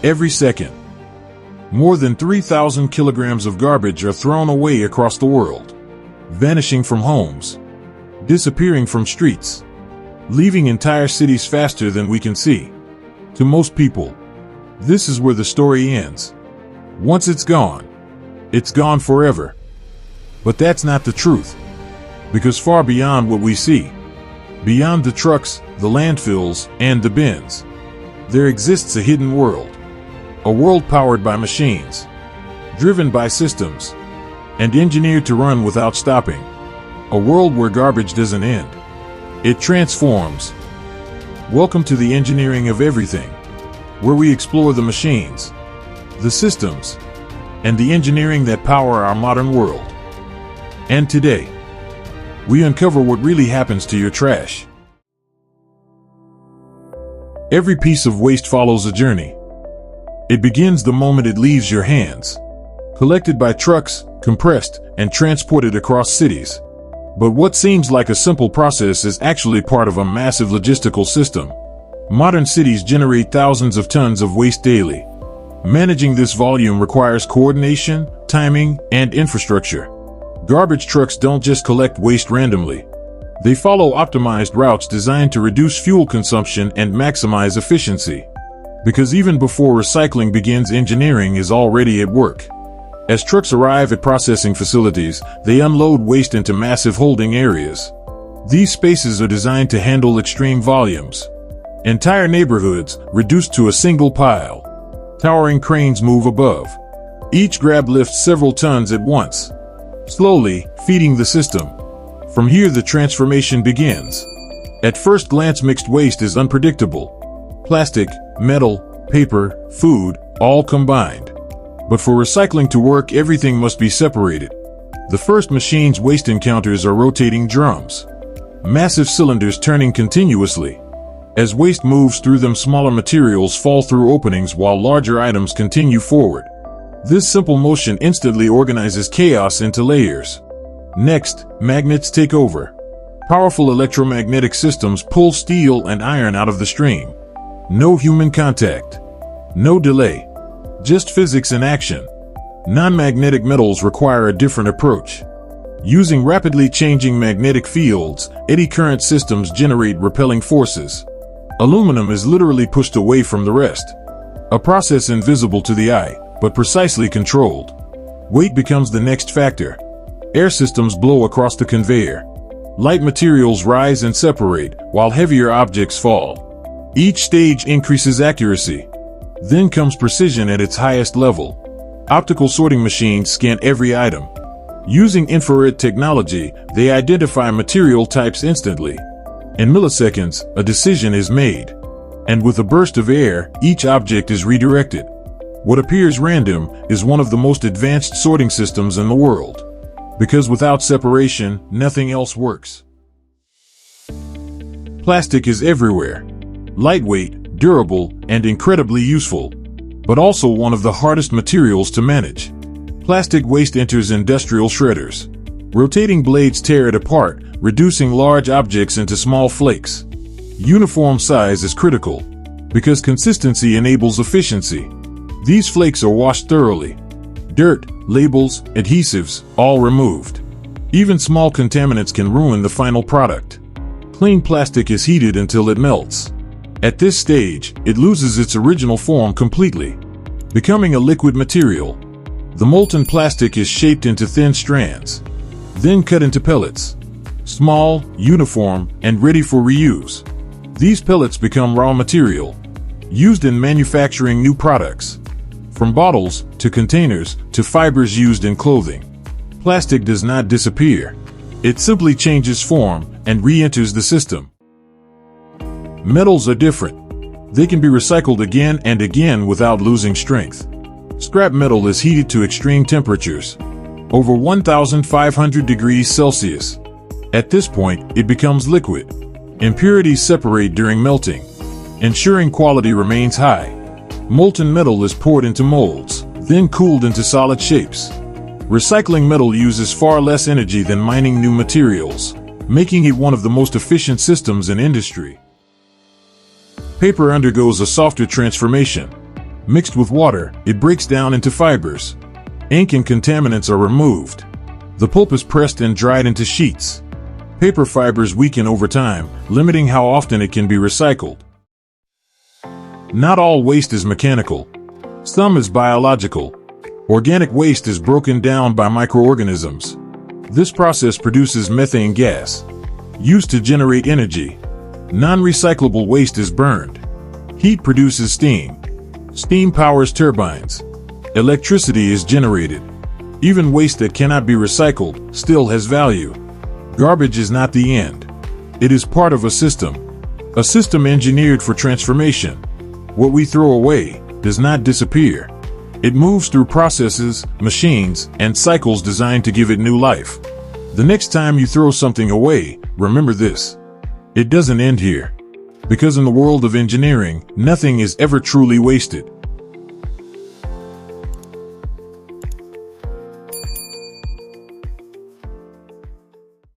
Every second, more than 3,000 kilograms of garbage are thrown away across the world, vanishing from homes, disappearing from streets, leaving entire cities faster than we can see. To most people, this is where the story ends. Once it's gone forever. But that's not the truth. Because far beyond what we see, beyond the trucks, the landfills, and the bins, there exists a hidden world. A world powered by machines, driven by systems, and engineered to run without stopping. A world where garbage doesn't end. It transforms. Welcome to the engineering of everything, where we explore the machines, the systems, and the engineering that power our modern world. And today, we uncover what really happens to your trash. Every piece of waste follows a journey. It begins the moment it leaves your hands, collected by trucks, compressed, and transported across cities. But what seems like a simple process is actually part of a massive logistical system. Modern cities generate thousands of tons of waste daily. Managing this volume requires coordination, timing, and infrastructure. Garbage trucks don't just collect waste randomly. They follow optimized routes designed to reduce fuel consumption and maximize efficiency. Because even before recycling begins, engineering is already at work. As trucks arrive at processing facilities, they unload waste into massive holding areas. These spaces are designed to handle extreme volumes. Entire neighborhoods reduced to a single pile. Towering cranes move above. Each grab lifts several tons at once, slowly feeding the system. From here, the transformation begins. At first glance, mixed waste is unpredictable. Plastic, metal, paper, food, all combined. But for recycling to work, everything must be separated. The first machines waste encounters are rotating drums, massive cylinders turning continuously. As waste moves through them, smaller materials fall through openings while larger items continue forward. This simple motion instantly organizes chaos into layers. Next, magnets take over. Powerful electromagnetic systems pull steel and iron out of the stream. No human contact. No delay. Just physics in action. Non-magnetic metals require a different approach. Using rapidly changing magnetic fields, eddy current systems generate repelling forces. Aluminum is literally pushed away from the rest. A process invisible to the eye, but precisely controlled. Weight becomes the next factor. Air systems blow across the conveyor. Light materials rise and separate, while heavier objects fall. Each stage increases accuracy. Then comes precision at its highest level. Optical sorting machines scan every item. Using infrared technology, they identify material types instantly. In milliseconds, a decision is made. And with a burst of air, each object is redirected. What appears random is one of the most advanced sorting systems in the world. Because without separation, nothing else works. Plastic is everywhere. Lightweight, durable, and incredibly useful, but also one of the hardest materials to manage. Plastic waste enters industrial shredders. Rotating blades tear it apart, reducing large objects into small flakes. Uniform size is critical, because consistency enables efficiency. These flakes are washed thoroughly. Dirt, labels, adhesives, all removed. Even small contaminants can ruin the final product. Clean plastic is heated until it melts. At this stage, it loses its original form completely, becoming a liquid material. The molten plastic is shaped into thin strands, then cut into pellets. Small, uniform, and ready for reuse. These pellets become raw material, used in manufacturing new products. From bottles, to containers, to fibers used in clothing. Plastic does not disappear. It simply changes form and re-enters the system. Metals are different. They can be recycled again and again without losing strength. Scrap metal is heated to extreme temperatures, over 1,500 degrees Celsius. At this point, it becomes liquid. Impurities separate during melting, ensuring quality remains high. Molten metal is poured into molds, then cooled into solid shapes. Recycling metal uses far less energy than mining new materials, making it one of the most efficient systems in industry. Paper undergoes a softer transformation. Mixed with water, it breaks down into fibers. Ink and contaminants are removed. The pulp is pressed and dried into sheets. Paper fibers weaken over time, limiting how often it can be recycled. Not all waste is mechanical. Some is biological. Organic waste is broken down by microorganisms. This process produces methane gas, used to generate energy. Non-recyclable waste is burned. Heat produces steam. Steam powers turbines. Electricity is generated. Even waste that cannot be recycled still has value. Garbage is not the end. It is part of a system engineered for transformation. What we throw away does not disappear. It moves through processes, machines, and cycles designed to give it new life. The next time you throw something away, remember this. It doesn't end here. Because in the world of engineering, nothing is ever truly wasted.